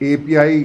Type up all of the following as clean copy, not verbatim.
API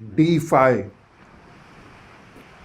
DeFi,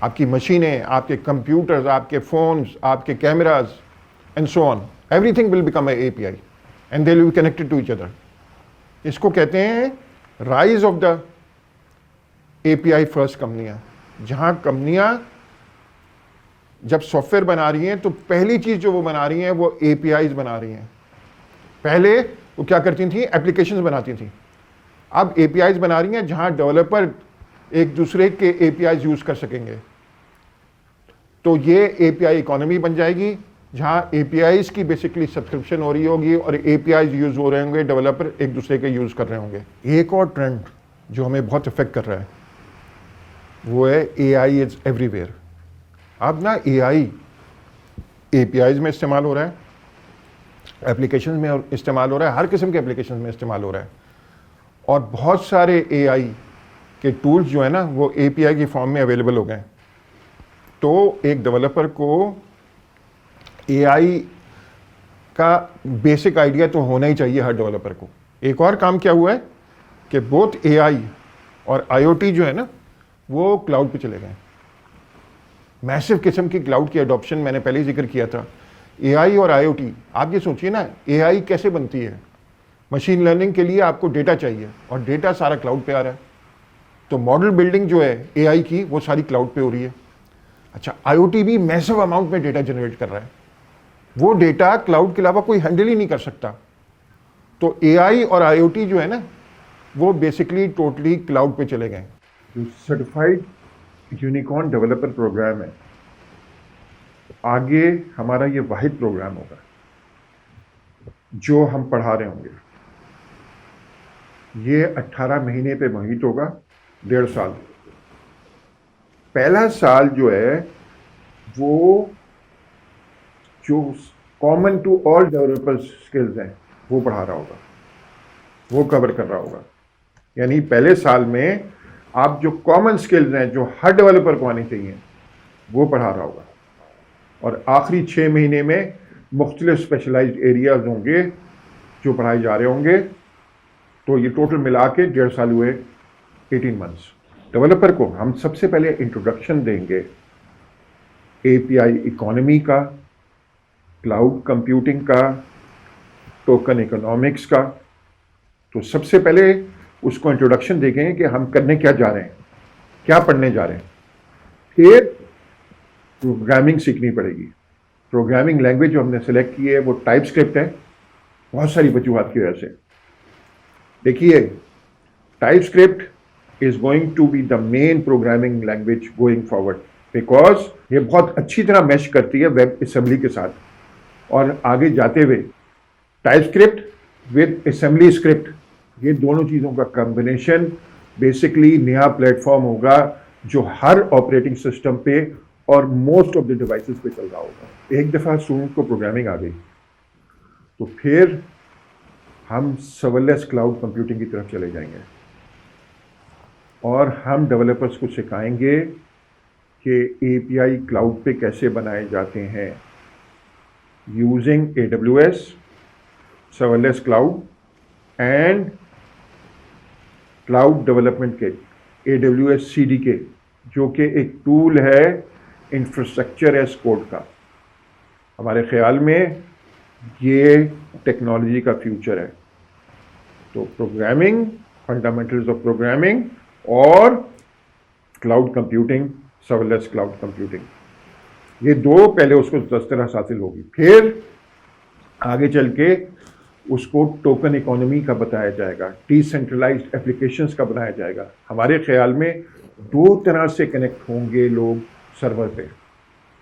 آپ کی مشینیں, آپ کے کمپیوٹرز, آپ کے فونز, آپ کے cameras and so on, everything will become A P I and they will be connected to each other. اس کو کہتے ہیں rise of the A P I first کمپنیاں, جہاں کمپنیاں جب سافٹ ویئر بنا رہی ہیں تو پہلی چیز جو وہ بنا رہی ہیں وہ اے پی آئیز بنا رہی ہیں. پہلے وہ کیا کرتی تھیں, اپلیکیشنز بناتی تھیں. اب اے پی آئیز بنا رہی ہیں جہاں ڈیولپر ایک دوسرے کے اے پی آئیز یوز کر سکیں گے. تو یہ اے پی آئی اکانومی بن جائے گی, جہاں اے پی آئیز کی بیسکلی سبسکرپشن ہو رہی ہوگی اور اے پی آئیز یوز ہو رہے ہوں گے, ڈیولپر ایک دوسرے کے یوز کر رہے ہوں گے. ایک اور ٹرینڈ جو ہمیں بہت افیکٹ کر رہا ہے وہ ہے اے آئی از ایوری ویئر. اب نا اے آئی اے پی آئیز میں استعمال ہو رہا ہے, اپلیکیشنز میں استعمال ہو رہا ہے, ہر قسم کے اپلیکیشنز میں استعمال ہو رہا ہے, اور بہت سارے اے آئی کے ٹولز جو ہیں نا وہ اے پی آئی کی فارم میں اویلیبل ہو گئے ہیں. تو ایک ڈیولپر کو اے آئی کا بیسک آئیڈیا تو ہونا ہی چاہیے ہر ڈیولپر کو. ایک اور کام کیا ہوا ہے کہ بوتھ اے آئی اور آئی او ٹی جو ہے نا وہ کلاؤڈ پہ چلے گئے ہیں. میسو قسم کی کلاؤڈ کی اڈاپشن میں نے پہلے ہی ذکر کیا تھا. اے آئی اور آئی او ٹی, آپ یہ سوچئے نا اے آئی کیسے بنتی ہے. مشین لرننگ کے لیے آپ کو ڈیٹا چاہیے اور ڈیٹا سارا کلاؤڈ پہ آ رہا ہے. تو ماڈل بلڈنگ جو ہے اے آئی کی وہ ساری کلاؤڈ پہ ہو رہی ہے. اچھا, آئی او ٹی بھی میسو اماؤنٹ میں ڈیٹا جنریٹ کر رہا ہے, وہ ڈیٹا کلاؤڈ کے علاوہ کوئی ہینڈل ہی نہیں کر سکتا. تو اے آئی اور آئی او ٹی جو ہے نا وہ بیسکلی ٹوٹلی کلاؤڈ پہ چلے گئے. جو سرٹیفائڈ یونیکارن ڈیولپر پروگرام ہے, آگے ہمارا یہ واحد پروگرام ہوگا جو ہم پڑھا رہے ہوں گے. یہ 18 مہینے پہ محیط ہوگا, 1.5 سال. پہلا سال جو ہے وہ جو common to all developer skills ہیں وہ پڑھا رہا ہوگا, وہ کور کر رہا ہوگا. یعنی پہلے سال میں آپ جو کامن اسکلز ہیں جو ہر ڈیولپر کو آنی چاہیے وہ پڑھا رہا ہوگا, اور آخری 6 مہینے میں مختلف اسپیشلائزڈ ایریاز ہوں گے جو پڑھائے جا رہے ہوں گے. تو یہ ٹوٹل ملا کے 1.5 سال ہوئے, 18 منتھس. ڈیولپر کو ہم سب سے پہلے انٹروڈکشن دیں گے اے پی آئی اکانومی کا, کلاؤڈ کمپیوٹنگ کا, ٹوکن اکنامکس کا. تو سب سے پہلے اس کو انٹروڈکشن دیں گے کہ ہم کرنے کیا جا رہے ہیں, کیا پڑھنے جا رہے ہیں. پھر پروگرامنگ سیکھنی پڑے گی. پروگرامنگ لینگویج جو ہم نے سلیکٹ کی ہے وہ ٹائپ اسکرپٹ ہے, بہت ساری وجوہات کی وجہ سے. دیکھیے, TypeScript is going to be the main programming language going forward, because یہ بہت اچھی طرح میش کرتی ہے ویب اسمبلی کے ساتھ. اور آگے جاتے ہوئے type script with assembly script, یہ دونوں چیزوں کا کمبینیشن بیسکلی نیا پلیٹ فارم ہوگا جو ہر آپریٹنگ سسٹم پہ اور موسٹ آف دی ڈیوائسز پہ چل رہا ہوگا. ایک دفعہ اسٹوڈنٹ کو پروگرامنگ آ گئی تو پھر ہم سرورلیس کلاؤڈ کمپیوٹنگ کی طرف چلے جائیں گے, اور ہم ڈیولپرس کو سکھائیں گے کہ اے پی آئی کلاؤڈ پہ کیسے بنائے جاتے ہیں using AWS, serverless cloud and cloud development kit AWS CDK, جو کہ ایک ٹول ہے انفراسٹرکچر ایز کوڈ کا. ہمارے خیال میں یہ ٹیکنالوجی کا فیوچر ہے. تو پروگرامنگ, فنڈامنٹلز آف پروگرامنگ اور کلاؤڈ کمپیوٹنگ, سرورلیس کلاؤڈ کمپیوٹنگ, یہ دو پہلے اس کو دسترس حاصل ہوگی. پھر آگے چل کے اس کو ٹوکن اکانومی کا بتایا جائے گا, ڈی سینٹرلائزڈ اپلیکیشنز کا بنایا جائے گا. ہمارے خیال میں 2 طرح سے کنیکٹ ہوں گے لوگ سرور پہ.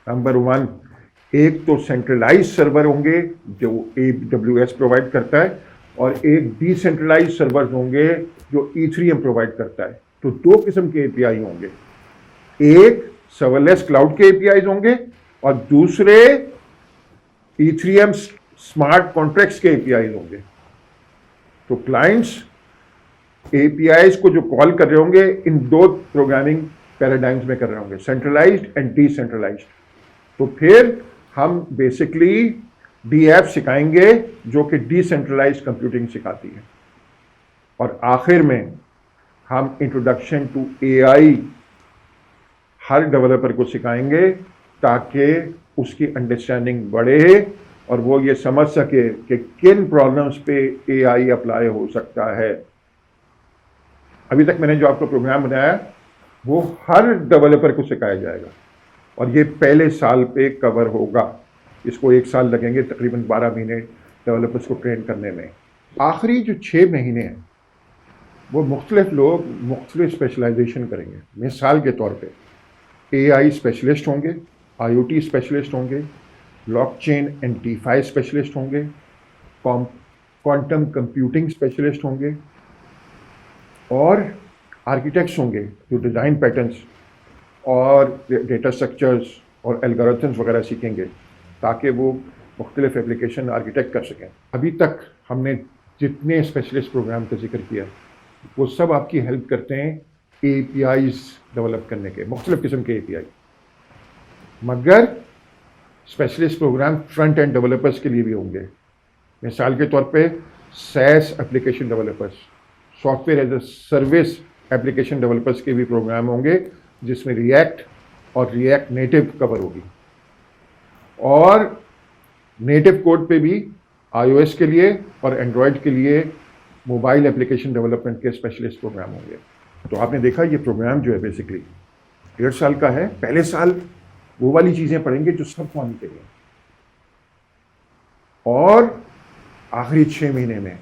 نمبر 1, ایک تو سینٹرلائز سرور ہوں گے جو AWS پرووائڈ کرتا ہے, اور ایک ڈی سینٹرلائز سرور ہوں گے جو E3M پرووائڈ کرتا ہے. تو 2 قسم کے API ہوں گے, ایک سرورلیس کلاؤڈ کے APIs ہوں گے اور دوسرے E3M اسمارٹ کانٹریکٹس کے APIs ہوں گے. تو کلائنٹس APIs کو جو کال کر رہے ہوں گے ان 2 پروگرامنگ پیراڈائمز میں کر رہے ہوں گے, سینٹرلائزڈ اینڈ ڈی سینٹرلائزڈ. تو پھر ہم بیسکلی ڈی ایپ سکھائیں گے جو کہ ڈی سینٹرلائزڈ کمپیوٹنگ سکھاتی ہے. اور آخر میں ہم انٹروڈکشن ٹو AI ہر ڈیولپر کو سکھائیں گے تاکہ اس کی انڈرسٹینڈنگ بڑھے اور وہ یہ سمجھ سکے کہ کن پرابلمس پہ اے آئی اپلائی ہو سکتا ہے. ابھی تک میں نے جو آپ کو پروگرام بنایا وہ ہر ڈیولپر کو سکھایا جائے گا اور یہ پہلے سال پہ کور ہوگا. اس کو 1 سال لگیں گے، تقریباً 12 مہینے ڈیولپرس کو ٹرین کرنے میں. آخری جو 6 مہینے ہیں وہ مختلف لوگ مختلف اسپیشلائزیشن کریں گے. مثال کے طور پہ اے آئی اسپیشلسٹ ہوں گے، آئی او ٹی اسپیشلسٹ ہوں گے، blockchain and DeFi specialist ہوں گے، کوانٹم کمپیوٹنگ اسپیشلسٹ ہوں گے، اور آرکیٹیکٹس ہوں گے جو ڈیزائن پیٹرنس اور ڈیٹا اسٹرکچرز اور الگورتھمز وغیرہ سیکھیں گے تاکہ وہ مختلف ایپلیکیشن آرکیٹیکٹ کر سکیں. ابھی تک ہم نے جتنے اسپیشلسٹ پروگرام کا ذکر کیا وہ سب آپ کی ہیلپ کرتے ہیں اے پی آئیز ڈیولپ کرنے کے، مختلف قسم کے اے پی آئی. مگر specialist program front end developers کے لیے بھی ہوں گے. مثال کے طور پہ SaaS application developers, software as a service application developers کے بھی پروگرام ہوں گے جس میں ریئیکٹ اور ریئیکٹ نیٹو کور ہوگی. اور نیٹو کوڈ پہ بھی آئی او ایس کے لیے اور اینڈرائڈ کے لیے موبائل اپلیکیشن ڈیولپمنٹ کے اسپیشلسٹ پروگرام ہوں گے. تو آپ نے دیکھا یہ پروگرام جو ہے بیسکلی 1.5 سال کا ہے. پہلے سال وہ والی چیزیں پڑھیں گے جو سب کو آنی چاہیے، اور آخری 6 مہینے میں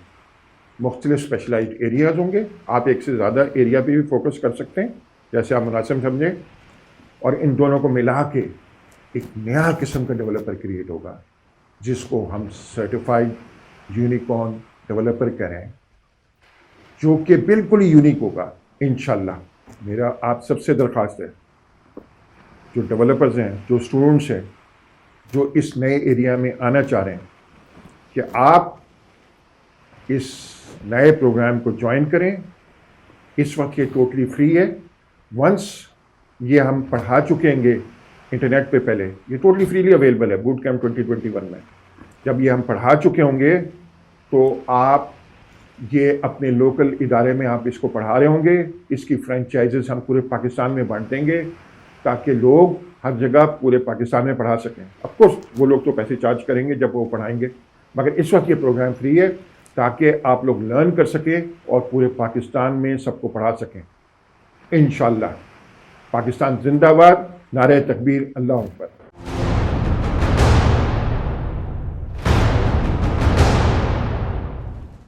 مختلف اسپیشلائزڈ ایریاز ہوں گے. آپ ایک سے زیادہ ایریا پہ بھی فوکس کر سکتے ہیں جیسے آپ مناسب سمجھیں، اور ان دونوں کو ملا کے ایک نیا قسم کا ڈیولپر کریٹ ہوگا جس کو ہم سرٹیفائڈ یونیکارن ڈیولپر کہہ رہے ہیں، جو کہ بالکل ہی یونیک ہوگا انشاءاللہ. میرا آپ سب سے درخواست ہے، جو ڈیولپرز ہیں، جو اسٹوڈنٹس ہیں، جو اس نئے ایریا میں آنا چاہ رہے ہیں، کہ آپ اس نئے پروگرام کو جوائن کریں. اس وقت یہ ٹوٹلی فری ہے. ونس یہ ہم پڑھا چکیں گے انٹرنیٹ پہ، پہلے یہ ٹوٹلی فریلی اویلیبل ہے بوٹ کیمپ 2021 میں. جب یہ ہم پڑھا چکے ہوں گے تو آپ یہ اپنے لوکل ادارے میں آپ اس کو پڑھا رہے ہوں گے. اس کی فرینچائزز ہم پورے پاکستان میں بانٹ دیں گے تاکہ لوگ ہر جگہ پورے پاکستان میں پڑھا سکیں. آف کورس وہ لوگ تو پیسے چارج کریں گے جب وہ پڑھائیں گے، مگر اس وقت یہ پروگرام فری ہے تاکہ آپ لوگ لرن کر سکیں اور پورے پاکستان میں سب کو پڑھا سکیں انشاءاللہ. پاکستان زندہ باد، نعرہ تکبیر، اللہ اکبر.